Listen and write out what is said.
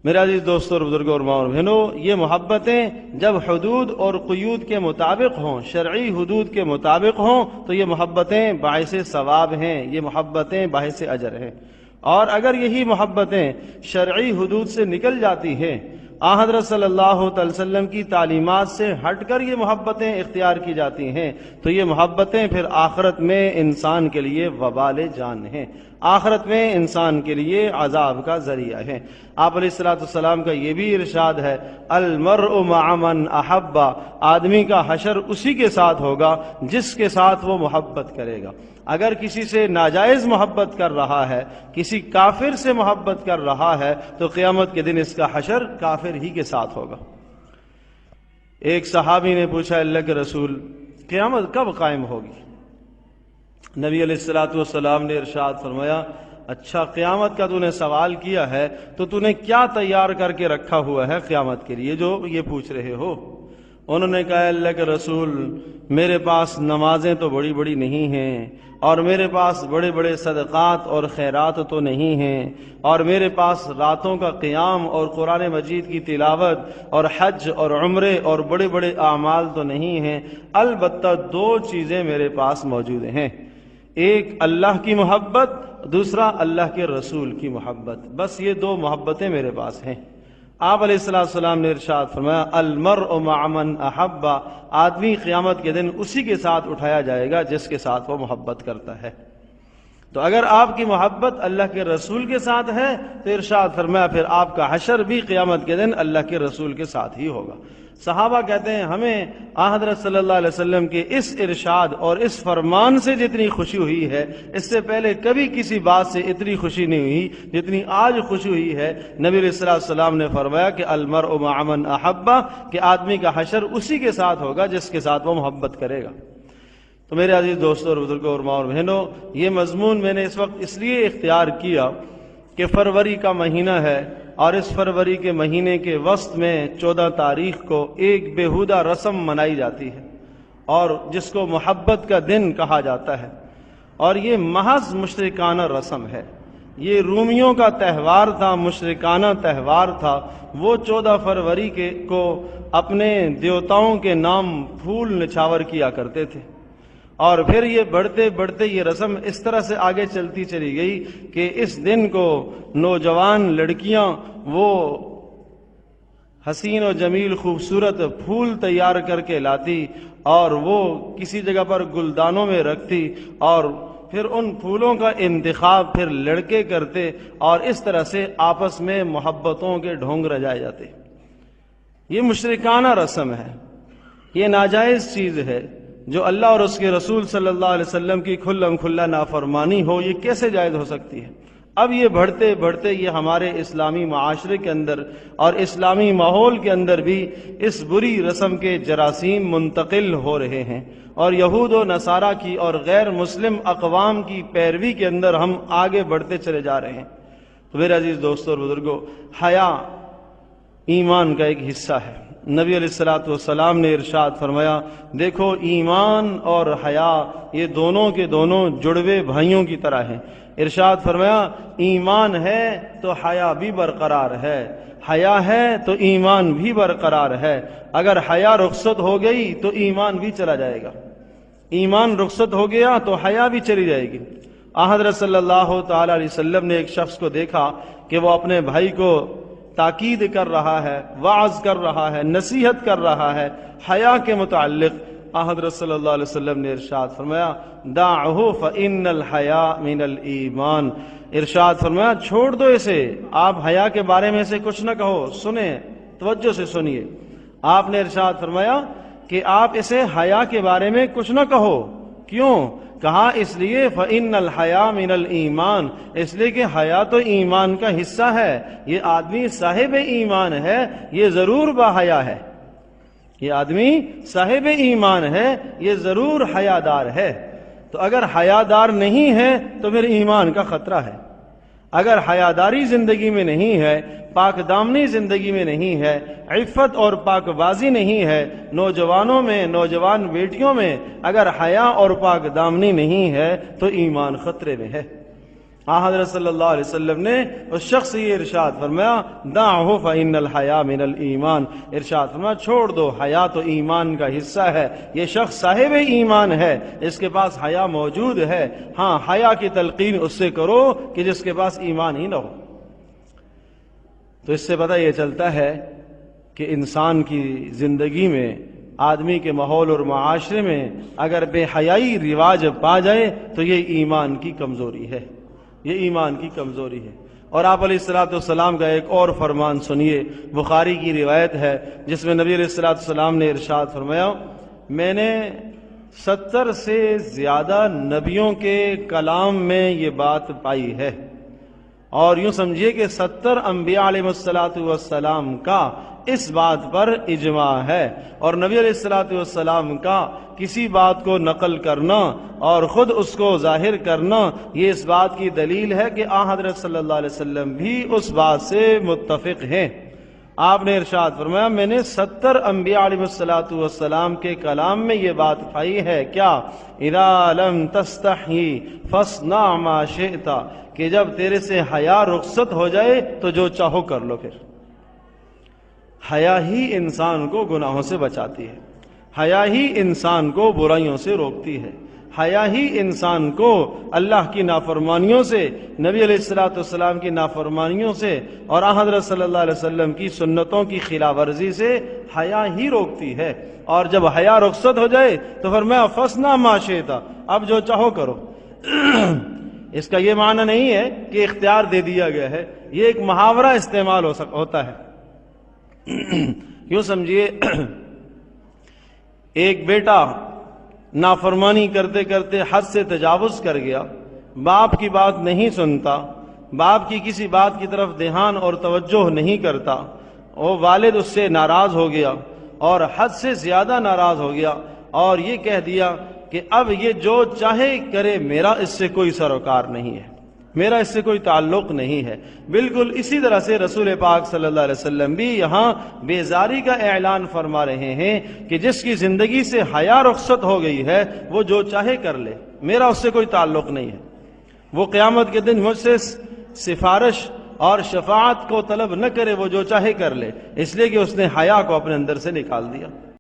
میرے عزیز دوستوں اور بزرگوں اور ماں اور بہنوں، یہ محبتیں جب حدود اور قیود کے مطابق ہوں، شرعی حدود کے مطابق ہوں، تو یہ محبتیں باعث ثواب ہیں، یہ محبتیں باعث اجر ہیں۔ اور اگر یہی محبتیں شرعی حدود سے نکل جاتی ہیں، حضرت صلی اللہ علیہ وسلم کی تعلیمات سے ہٹ کر یہ محبتیں اختیار کی جاتی ہیں، تو یہ محبتیں پھر آخرت میں انسان کے لیے وبال جان ہیں، آخرت میں انسان کے لیے عذاب کا ذریعہ ہے۔ آپ علیہ السلام کا یہ بھی ارشاد ہے، المرء مع من احب، آدمی کا حشر اسی کے ساتھ ہوگا جس کے ساتھ وہ محبت کرے گا۔ اگر کسی سے ناجائز محبت کر رہا ہے، کسی کافر سے محبت کر رہا ہے، تو قیامت کے دن اس کا حشر کافر ہی کے ساتھ ہوگا۔ ایک صحابی نے پوچھا، اللہ کے رسول، قیامت کب قائم ہوگی؟ نبی علیہ السلام نے ارشاد فرمایا، اچھا قیامت کا تو نے سوال کیا ہے، تو نے کیا تیار کر کے رکھا ہوا ہے قیامت کے لیے جو یہ پوچھ رہے ہو؟ انہوں نے کہا، اللہ کے رسول، میرے پاس نمازیں تو بڑی بڑی نہیں ہیں، اور میرے پاس بڑے بڑے صدقات اور خیرات تو نہیں ہیں، اور میرے پاس راتوں کا قیام اور قرآن مجید کی تلاوت اور حج اور عمرے اور بڑے بڑے اعمال تو نہیں ہیں، البتہ دو چیزیں میرے پاس موجود ہیں، ایک اللہ کی محبت، دوسرا اللہ کے رسول کی محبت، بس یہ دو محبتیں میرے پاس ہیں۔ آپ علیہ السلام نے ارشاد فرمایا، المرء مع من احب، آدمی قیامت کے دن اسی کے ساتھ اٹھایا جائے گا جس کے ساتھ وہ محبت کرتا ہے۔ تو اگر آپ کی محبت اللہ کے رسول کے ساتھ ہے تو ارشاد فرمایا پھر آپ کا حشر بھی قیامت کے دن اللہ کے رسول کے ساتھ ہی ہوگا۔ صحابہ کہتے ہیں، ہمیں حضرت صلی اللہ علیہ وسلم کے اس ارشاد اور اس فرمان سے جتنی خوشی ہوئی ہے، اس سے پہلے کبھی کسی بات سے اتنی خوشی نہیں ہوئی جتنی آج خوشی ہوئی ہے۔ نبی علیہ السلام نے فرمایا کہ المرء مع من احب، کہ آدمی کا حشر اسی کے ساتھ ہوگا جس کے ساتھ وہ محبت کرے گا۔ تو میرے عزیز دوستوں اور بزرگوں اور ماں اور بہنوں، یہ مضمون میں نے اس وقت اس لیے اختیار کیا کہ فروری کا مہینہ ہے، اور اس فروری کے مہینے کے وسط میں 14 تاریخ کو ایک بیہودہ رسم منائی جاتی ہے، اور جس کو محبت کا دن کہا جاتا ہے، اور یہ محض مشرکانہ رسم ہے۔ یہ رومیوں کا تہوار تھا، مشرکانہ تہوار تھا۔ وہ 14 فروری کو اپنے دیوتاؤں کے نام پھول نچھاور کیا کرتے تھے، اور پھر یہ بڑھتے بڑھتے یہ رسم اس طرح سے آگے چلتی چلی گئی کہ اس دن کو نوجوان لڑکیاں وہ حسین و جمیل خوبصورت پھول تیار کر کے لاتی، اور وہ کسی جگہ پر گلدانوں میں رکھتی، اور پھر ان پھولوں کا انتخاب پھر لڑکے کرتے، اور اس طرح سے آپس میں محبتوں کے ڈھونگ رجائے جاتے۔ یہ مشرکانہ رسم ہے، یہ ناجائز چیز ہے۔ جو اللہ اور اس کے رسول صلی اللہ علیہ وسلم کی کھلم کھلا نافرمانی ہو، یہ کیسے جائز ہو سکتی ہے؟ اب یہ بڑھتے بڑھتے یہ ہمارے اسلامی معاشرے کے اندر اور اسلامی ماحول کے اندر بھی اس بری رسم کے جراثیم منتقل ہو رہے ہیں، اور یہود و نصارہ کی اور غیر مسلم اقوام کی پیروی کے اندر ہم آگے بڑھتے چلے جا رہے ہیں۔ تو میرے عزیز دوستوں اور بزرگوں، حیا ایمان کا ایک حصہ ہے۔ نبی علیہ السلام نے ارشاد فرمایا، دیکھو ایمان اور حیا یہ دونوں کے دونوں جڑوے بھائیوں کی طرح ہیں۔ ارشاد فرمایا، ایمان ہے تو حیا بھی برقرار ہے، حیا ہے تو ایمان بھی برقرار ہے۔ اگر حیا رخصت ہو گئی تو ایمان بھی چلا جائے گا، ایمان رخصت ہو گیا تو حیا بھی چلی جائے گی۔ حضرت صلی اللہ تعالی علیہ وسلم نے ایک شخص کو دیکھا کہ وہ اپنے بھائی کو تاکید کر رہا ہے، وعظ کر رہا ہے، نصیحت کر رہا ہے حیا کے متعلق۔ حضرت صلی اللہ علیہ وسلم نے ارشاد فرمایا، دعہ فإن الحیاء من الایمان، ارشاد فرمایا چھوڑ دو اسے، آپ حیا کے بارے میں سے کچھ نہ کہو، سنیں، توجہ سے سنیے۔ آپ نے ارشاد فرمایا کہ آپ اسے حیا کے بارے میں کچھ نہ کہو، کیوں؟ کہا اس لیے فإن الحیاء من الایمان، اس لیے کہ حیا تو ایمان کا حصہ ہے، یہ آدمی صاحب ایمان ہے، یہ ضرور باحیا ہے، یہ آدمی صاحب ایمان ہے، یہ ضرور حیادار ہے۔ تو اگر حیادار نہیں ہے تو پھر ایمان کا خطرہ ہے۔ اگر حیاداری زندگی میں نہیں ہے، پاک دامنی زندگی میں نہیں ہے، عفت اور پاک بازی نہیں ہے، نوجوانوں میں، نوجوان بیٹیوں میں اگر حیا اور پاک دامنی نہیں ہے تو ایمان خطرے میں ہے۔ حضرت صلی اللہ علیہ وسلم نے اس شخص سے یہ ارشاد فرمایا دعہ فإن الحیا من الایمان، ارشاد فرمایا چھوڑ دو، حیا تو ایمان کا حصہ ہے، یہ شخص صاحب ایمان ہے، اس کے پاس حیا موجود ہے، ہاں حیا کی تلقین اس سے کرو کہ جس کے پاس ایمان ہی نہ ہو۔ تو اس سے پتہ یہ چلتا ہے کہ انسان کی زندگی میں، آدمی کے ماحول اور معاشرے میں اگر بے حیائی رواج پا جائے تو یہ ایمان کی کمزوری ہے، یہ ایمان کی کمزوری ہے۔ اور آپ علیہ الصلوۃ والسلام کا ایک اور فرمان سنیے، بخاری کی روایت ہے جس میں نبی علیہ الصلوۃ والسلام نے ارشاد فرمایا میں نے 70 سے زیادہ نبیوں کے کلام میں یہ بات پائی ہے، اور یوں سمجھیے کہ 70 انبیاء علیہ الصلوۃ والسلام کا اس بات پر اجماع ہے، اور نبی علیہ الصلوۃ والسلام کا کسی بات کو نقل کرنا اور خود اس کو ظاہر کرنا یہ اس بات کی دلیل ہے کہ حضرت صلی اللہ علیہ وسلم بھی اس بات سے متفق ہیں۔ آپ نے ارشاد فرمایا میں نے 70 انبیاء علیہ الصلوۃ والسلام کے کلام میں یہ بات پائی ہے، کیا اذا لم تستحی فاصنع ما شئت، کہ جب تیرے سے حیا رخصت ہو جائے تو جو چاہو کر لو۔ پھر حیا ہی انسان کو گناہوں سے بچاتی ہے، حیا ہی انسان کو برائیوں سے روکتی ہے، حیا ہی انسان کو اللہ کی نافرمانیوں سے، نبی علیہ الصلوۃ والسلام کی نافرمانیوں سے اور حضرت صلی اللہ علیہ وسلم کی سنتوں کی خلاف ورزی سے حیا ہی روکتی ہے۔ اور جب حیا رخصت ہو جائے تو فرمایا فاصنع ما شئت، اب جو چاہو کرو۔ اس کا یہ معنی نہیں ہے کہ اختیار دے دیا گیا ہے، یہ ایک محاورہ استعمال ہوتا ہے۔ یوں سمجھیے ایک بیٹا نافرمانی کرتے کرتے حد سے تجاوز کر گیا، باپ کی بات نہیں سنتا، باپ کی کسی بات کی طرف دھیان اور توجہ نہیں کرتا، وہ والد اس سے ناراض ہو گیا اور حد سے زیادہ ناراض ہو گیا، اور یہ کہہ دیا کہ اب یہ جو چاہے کرے، میرا اس سے کوئی سروکار نہیں ہے، میرا اس سے کوئی تعلق نہیں ہے۔ بالکل اسی طرح سے رسول پاک صلی اللہ علیہ وسلم بھی یہاں بیزاری کا اعلان فرما رہے ہیں کہ جس کی زندگی سے حیا رخصت ہو گئی ہے وہ جو چاہے کر لے، میرا اس سے کوئی تعلق نہیں ہے۔ وہ قیامت کے دن مجھ سے سفارش اور شفاعت کو طلب نہ کرے، وہ جو چاہے کر لے، اس لیے کہ اس نے حیا کو اپنے اندر سے نکال دیا۔